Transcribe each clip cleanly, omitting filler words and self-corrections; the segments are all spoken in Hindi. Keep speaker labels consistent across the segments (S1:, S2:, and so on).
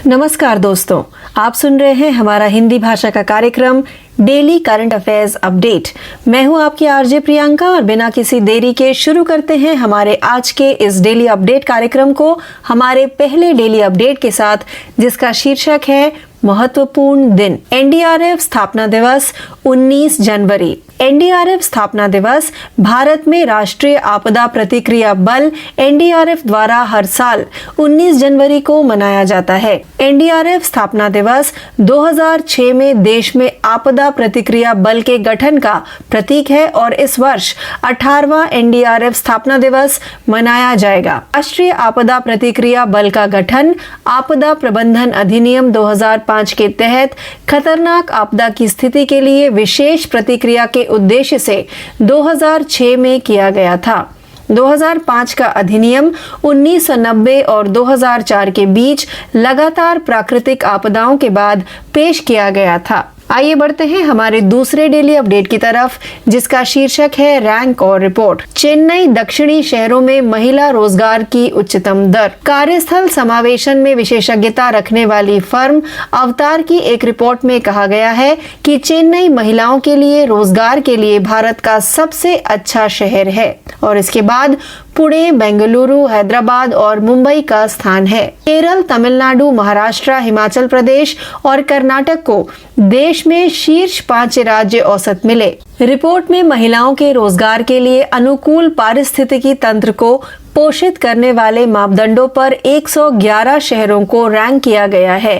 S1: नमस्कार दोस्तों, आप सुन रहे हैं हमारा हिंदी भाषा का कार्यक्रम डेली करंट अफेयर्स अपडेट। मैं हूं आपकी आरजे प्रियंका और बिना किसी देरी के शुरू करते हैं हमारे आज के इस डेली अपडेट कार्यक्रम को हमारे पहले डेली अपडेट के साथ, जिसका शीर्षक है महत्वपूर्ण दिन। एनडीआरएफ स्थापना दिवस 19 जनवरी। एनडीआरएफ स्थापना दिवस भारत में राष्ट्रीय आपदा प्रतिक्रिया बल एनडीआरएफ द्वारा हर साल 19 जनवरी को मनाया जाता है। एनडीआरएफ स्थापना दिवस 2006 में देश में आपदा प्रतिक्रिया बल के गठन का प्रतीक है और इस वर्ष 18वां एनडीआरएफ स्थापना दिवस मनाया जाएगा। राष्ट्रीय आपदा प्रतिक्रिया बल का गठन आपदा प्रबंधन अधिनियम 2005 के तहत खतरनाक आपदा की स्थिति के लिए विशेष प्रतिक्रिया के उद्देश्य से 2006 में किया गया था। 2005 का अधिनियम 1990 और 2004 के बीच लगातार प्राकृतिक आपदाओं के बाद पेश किया गया था। आइए बढ़ते हैं हमारे दूसरे डेली अपडेट की तरफ, जिसका शीर्षक है रैंक और रिपोर्ट। चेन्नई दक्षिणी शहरों में महिला रोजगार की उच्चतम दर। कार्यस्थल समावेशन में विशेषज्ञता रखने वाली फर्म अवतार की एक रिपोर्ट में कहा गया है कि चेन्नई महिलाओं के लिए रोजगार के लिए भारत का सबसे अच्छा शहर है और इसके बाद पुणे, बेंगलुरु, हैदराबाद और मुंबई का स्थान है। केरल, तमिलनाडु, महाराष्ट्र, हिमाचल प्रदेश और कर्नाटक को देश में शीर्ष 5 राज्य औसत मिले। रिपोर्ट में महिलाओं के रोजगार के लिए अनुकूल पारिस्थितिकी तंत्र को पोषित करने वाले मापदंडों पर 111 शहरों को रैंक किया गया है।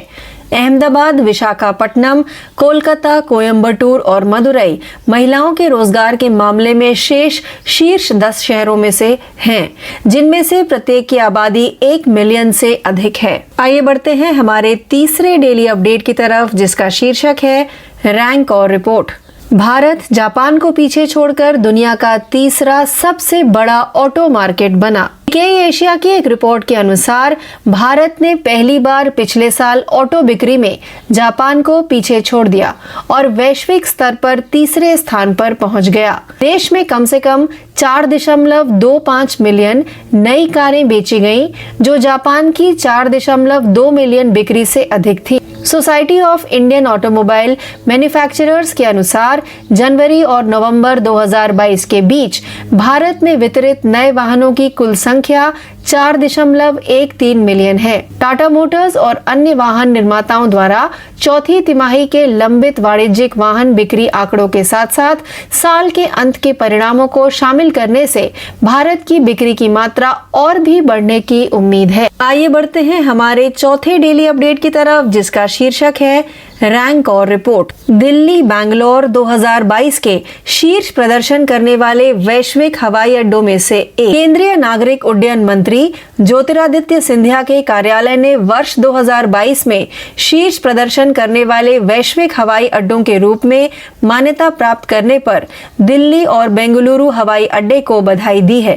S1: अहमदाबाद, विशाखापट्टनम, कोलकाता, कोयम्बटूर और मदुरई महिलाओं के रोजगार के मामले में शीर्ष 10 शहरों में से हैं, जिनमें से प्रत्येक की आबादी 1 मिलियन से अधिक है। आइए बढ़ते हैं हमारे तीसरे डेली अपडेट की तरफ, जिसका शीर्षक है रैंक और रिपोर्ट। भारत जापान को पीछे छोड़कर दुनिया का तीसरा सबसे बड़ा ऑटो मार्केट बना। निक्केई एशिया की एक रिपोर्ट के अनुसार भारत ने पहली बार पिछले साल ऑटो बिक्री में जापान को पीछे छोड़ दिया और वैश्विक स्तर पर तीसरे स्थान पर पहुंच गया। देश में कम से कम 4.25 मिलियन नई कारें बेची गईं, जो जापान की 4.2 मिलियन बिक्री से अधिक थी। Society of Indian automobile manufacturers के अनुसार जनवरी और नवंबर 2022 के बीच भारत में वितरित नए वाहनों की कुल संख्या 4.13 मिलियन है। टाटा मोटर्स और अन्य वाहन निर्माताओं द्वारा चौथी तिमाही के लंबित वाणिज्यिक वाहन बिक्री आंकड़ों के साथ साथ साल के अंत के परिणामों को शामिल करने से भारत की बिक्री की मात्रा और भी बढ़ने की उम्मीद है। आइए बढ़ते हैं हमारे चौथे डेली अपडेट की तरफ, जिसका शीर्षक है रैंक और रिपोर्ट। दिल्ली बैंगलोर 2022 के शीर्ष प्रदर्शन करने वाले वैश्विक हवाई अड्डों में से एक। केंद्रीय नागरिक उड्डयन मंत्री ज्योतिरादित्य सिंधिया के कार्यालय ने वर्ष 2022 में शीर्ष प्रदर्शन करने वाले वैश्विक हवाई अड्डों के रूप में मान्यता प्राप्त करने पर दिल्ली और बेंगलुरु हवाई अड्डे को बधाई दी है।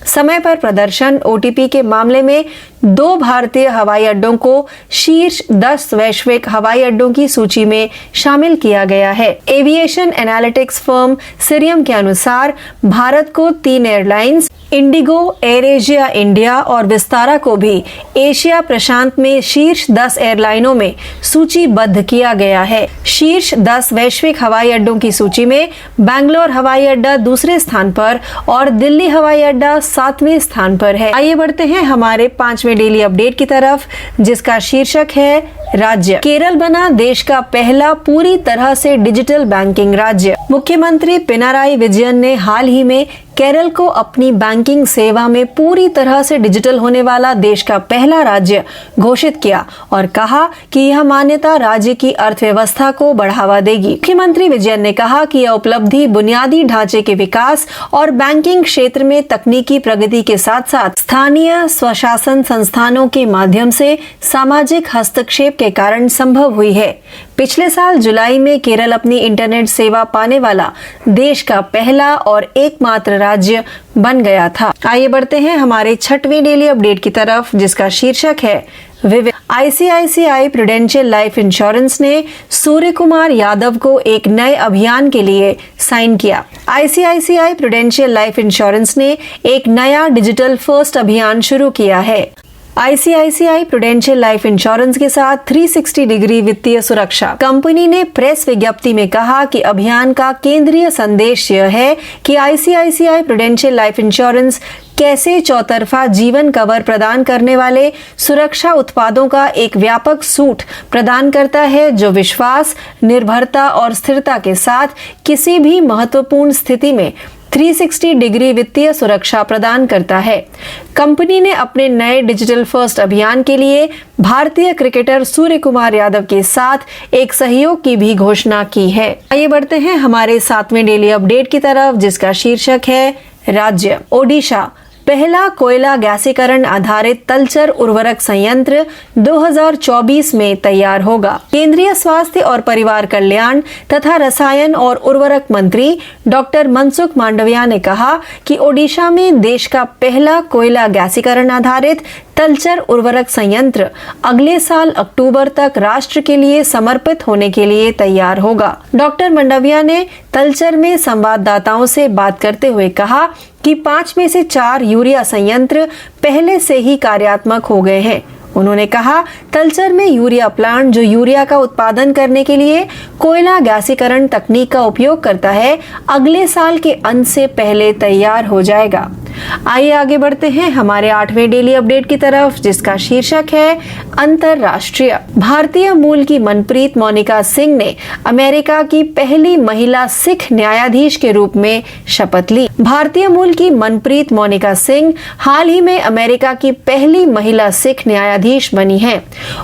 S1: समय पर प्रदर्शन ओटीपी के मामले में 2 भारतीय हवाई अड्डों को शीर्ष 10 वैश्विक हवाई अड्डों की सूची में शामिल किया गया है। एविएशन एनालिटिक्स फर्म सीरियम के अनुसार भारत को 3 airlines Indigo, air Asia India और विस्तारा को भी एशिया प्रशांत में शीर्ष 10 एयरलाइनों में सूचीबद्ध किया गया है। शीर्ष 10 वैश्विक हवाई अड्डों की सूची में बैंगलोर हवाई अड्डा दूसरे स्थान पर और दिल्ली हवाई अड्डा 7वें स्थान पर है। आइए बढ़ते हैं हमारे 5वें डेली अपडेट की तरफ, जिसका शीर्षक है राज्य। केरल बना देश का पहला पूरी तरह से डिजिटल बैंकिंग राज्य। मुख्यमंत्री पिनाराई विजयन ने हाल ही में केरल को अपनी बैंकिंग सेवा में पूरी तरह से डिजिटल होने वाला देश का पहला राज्य घोषित किया और कहा कि यह मान्यता राज्य की अर्थव्यवस्था को बढ़ावा देगी। मुख्यमंत्री विजयन ने कहा कि यह उपलब्धि बुनियादी ढांचे के विकास और बैंकिंग क्षेत्र में तकनीकी प्रगति के साथ साथ स्थानीय स्वशासन संस्थानों के माध्यम से सामाजिक हस्तक्षेप के कारण संभव हुई है। पिछले साल जुलाई में केरल अपनी इंटरनेट सेवा पाने वाला देश का पहला और एकमात्र राज्य बन गया था। आइए बढ़ते हैं हमारे 6वें डेली अपडेट की तरफ, जिसका शीर्षक है विविध। आईसीआईसीआई प्रूडेंशियल लाइफ इंश्योरेंस ने सूर्य कुमार यादव को एक नए अभियान के लिए साइन किया। आईसीआईसीआई प्रूडेंशियल लाइफ इंश्योरेंस ने एक नया डिजिटल फर्स्ट अभियान शुरू किया है। ICICI प्रूडेंशियल लाइफ इंश्योरेंस के साथ 360 डिग्री वित्तीय सुरक्षा। कंपनी ने प्रेस विज्ञप्ति में कहा कि अभियान का केंद्रीय संदेश यह है कि ICICI प्रूडेंशियल लाइफ इंश्योरेंस कैसे चौतरफा जीवन कवर प्रदान करने वाले सुरक्षा उत्पादों का एक व्यापक सूट प्रदान करता है जो विश्वास, निर्भरता और स्थिरता के साथ किसी भी महत्वपूर्ण स्थिति में 360 डिग्री वित्तीय सुरक्षा प्रदान करता है। कंपनी ने अपने नए डिजिटल फर्स्ट अभियान के लिए भारतीय क्रिकेटर सूर्य कुमार यादव के साथ एक सहयोग की भी घोषणा की है। आइए बढ़ते हैं हमारे 7वें डेली अपडेट की तरफ, जिसका शीर्षक है राज्य। ओडिशा पहला कोयला गैसीकरण आधारित तलचर उर्वरक संयंत्र 2024 में तैयार होगा। केंद्रीय स्वास्थ्य और परिवार कल्याण तथा रसायन और उर्वरक मंत्री डॉक्टर मनसुख मांडविया ने कहा कि ओडिशा में देश का पहला कोयला गैसीकरण आधारित तलचर उर्वरक संयंत्र अगले साल अक्टूबर तक राष्ट्र के लिए समर्पित होने के लिए तैयार होगा। डॉक्टर मांडविया ने तलचर में संवाददाताओं से बात करते हुए कहा कि 5 में से 4 यूरिया संयंत्र पहले से ही कार्यात्मक हो गए हैं। उन्होंने कहा, तलचर में यूरिया प्लांट जो यूरिया का उत्पादन करने के लिए कोयला गैसीकरण तकनीक का उपयोग करता है, अगले साल के अंत से पहले तैयार हो जाएगा। आइए आगे बढ़ते हैं हमारे 8वें डेली अपडेट की तरफ, जिसका शीर्षक है अंतरराष्ट्रीय। भारतीय मूल की मनप्रीत मोनिका सिंह ने अमेरिका की पहली महिला सिख न्यायाधीश के रूप में शपथ ली। भारतीय मूल की मनप्रीत मोनिका सिंह हाल ही में अमेरिका की पहली महिला सिख न्यायाधीश बनी हैं।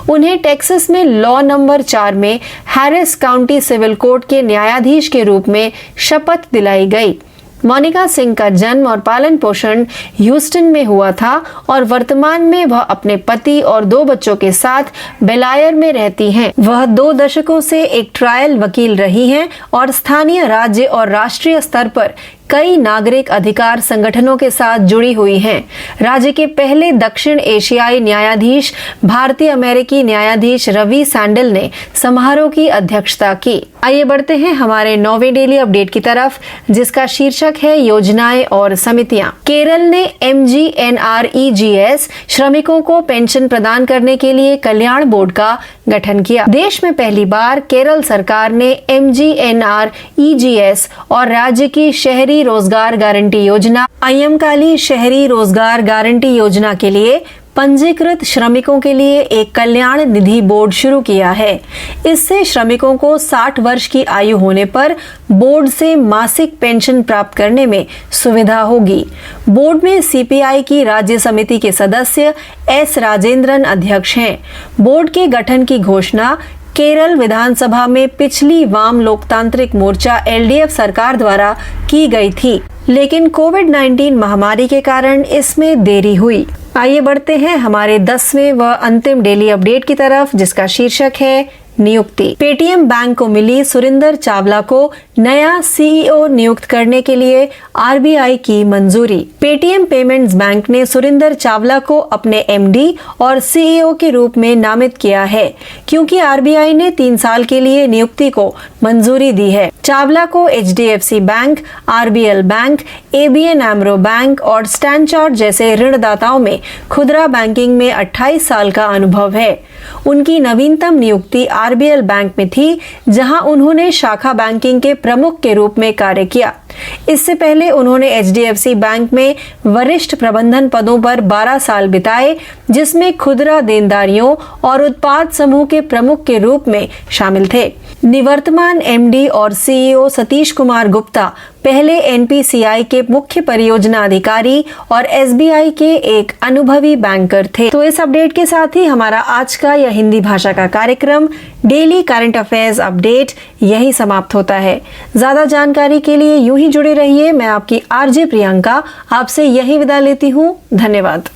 S1: उन्हें टेक्सास में लॉ नंबर 4 में हैरिस काउंटी सिविल कोर्ट के न्यायाधीश के रूप में शपथ दिलाई गई। मोनिका सिंह का जन्म और पालन पोषण ह्यूस्टन में हुआ था और वर्तमान में वह अपने पति और 2 बच्चों के साथ बेलायर में रहती हैं। वह 2 दशकों से एक ट्रायल वकील रही हैं और स्थानीय, राज्य और राष्ट्रीय स्तर पर कई नागरिक अधिकार संगठनों के साथ जुड़ी हुई हैं। राज्य के पहले दक्षिण एशियाई न्यायाधीश भारतीय अमेरिकी न्यायाधीश रवि सैंडल ने समारोह की अध्यक्षता की। आइए बढ़ते हैं हमारे 9वें डेली अपडेट की तरफ, जिसका शीर्षक है योजनाएं और समितियां। केरल ने MGNREGS श्रमिकों को पेंशन प्रदान करने के लिए कल्याण बोर्ड का गठन किया। देश में पहली बार केरल सरकार ने MGNREGS और राज्य की शहरी रोजगार गारंटी योजना अय्यमकाली शहरी रोजगार गारंटी योजना के लिए पंजीकृत श्रमिकों के लिए एक कल्याण निधि बोर्ड शुरू किया है। इससे श्रमिकों को 60 वर्ष की आयु होने पर बोर्ड से मासिक पेंशन प्राप्त करने में सुविधा होगी। बोर्ड में CPI की राज्य समिति के सदस्य S राजेंद्रन अध्यक्ष हैं। बोर्ड के गठन की घोषणा केरल विधानसभा में पिछली वाम लोकतांत्रिक मोर्चा LDF सरकार द्वारा की गई थी, लेकिन कोविड-19 महामारी के कारण इसमें देरी हुई। आइए बढ़ते हैं हमारे 10वें व अंतिम डेली अपडेट की तरफ, जिसका शीर्षक है नियुक्ति। पेटीएम बैंक को मिली सुरिंदर चावला को नया CEO नियुक्त करने के लिए RBI की मंजूरी। पेटीएम पेमेंट्स बैंक ने सुरिंदर चावला को अपने MD और CEO के रूप में नामित किया है, क्योंकि RBI ने 3 साल के लिए नियुक्ति को मंजूरी दी है। चावला को HDFC bank, RBL bank, ABN AMRO bank और स्टैंड चार्ट जैसे ऋणदाताओं में खुदरा बैंकिंग में 28 साल का अनुभव है। उनकी नवीनतम नियुक्ति RBL बैंक में थी, जहां उन्होंने शाखा बैंकिंग के प्रमुख के रूप में कार्य किया। इससे पहले उन्होंने HDFC बैंक में वरिष्ठ प्रबंधन पदों पर 12 साल बिताए, जिसमें खुदरा देनदारियों और उत्पाद समूह के प्रमुख के रूप में शामिल थे। निवर्तमान MD और CEO सतीश कुमार गुप्ता पहले NPCI के मुख्य परियोजना अधिकारी और SBI के एक अनुभवी बैंकर थे। तो इस अपडेट के साथ ही हमारा आज का यह हिंदी भाषा का कार्यक्रम डेली करंट अफेयर्स अपडेट यही समाप्त होता है। ज्यादा जानकारी के लिए यूं ही जुड़े रहिए। मैं आपकी RJ प्रियंका आपसे यही विदा लेती हूँ। धन्यवाद।